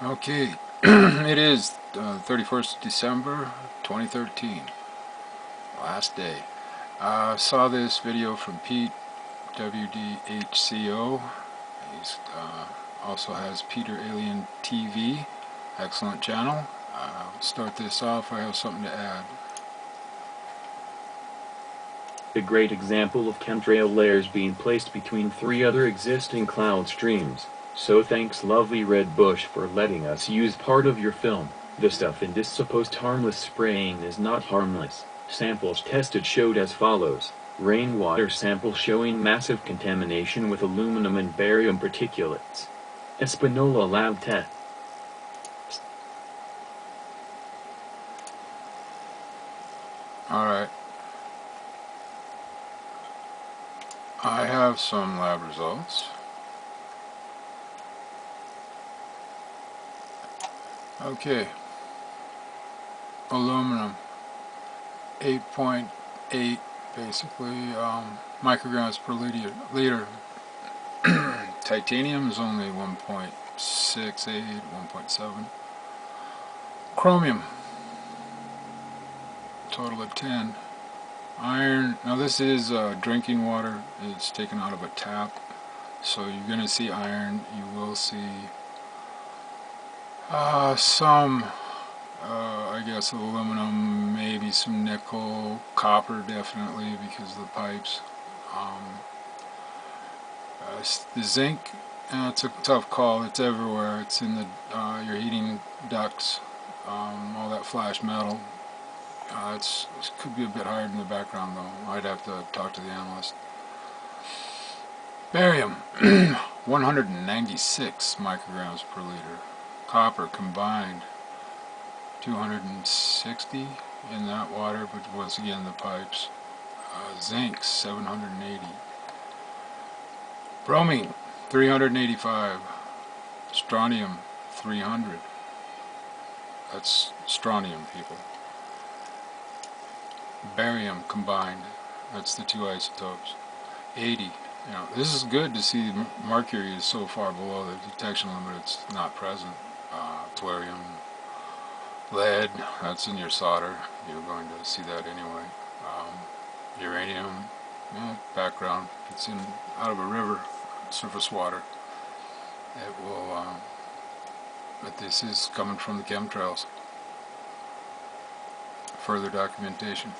Okay, it is 31st December 2013, last day. Saw this video from Pete, WDHCO. He's also has Peter Alien TV, excellent channel. Start this off, I have something to add. A great example of chemtrail layers being placed between three other existing cloud streams. So thanks lovely Red Bush for letting us use part of your film. The stuff in this supposed harmless spraying is not harmless. Samples tested showed as follows. Rainwater sample showing massive contamination with aluminum and barium particulates. Espanola lab test. Alright. I have some lab results. Okay, aluminum, 8.8 basically micrograms per liter. Titanium is only 1.68, 1.7. Chromium, total of 10. Iron, now this is drinking water, it's taken out of a tap, so you're going to see iron, you will see some, I guess aluminum, maybe some nickel, copper definitely because of the pipes. The zinc, it's a tough call, it's everywhere, it's in the your heating ducts, all that flash metal. It could be a bit higher in the background though, I'd have to talk to the analyst. Barium, 196 micrograms per liter. Copper combined 260 in that water, but once again the pipes. Zinc 780. Bromine 385. Strontium 300. That's strontium, people. Barium combined, that's the two isotopes, 80. You know, this is good to see mercury is so far below the detection limit, it's not present. Tellurium, lead, that's in your solder, you're going to see that anyway. Uranium, yeah, background, it's in out of a river, surface water. It will, but this is coming from the chemtrails. Further documentation.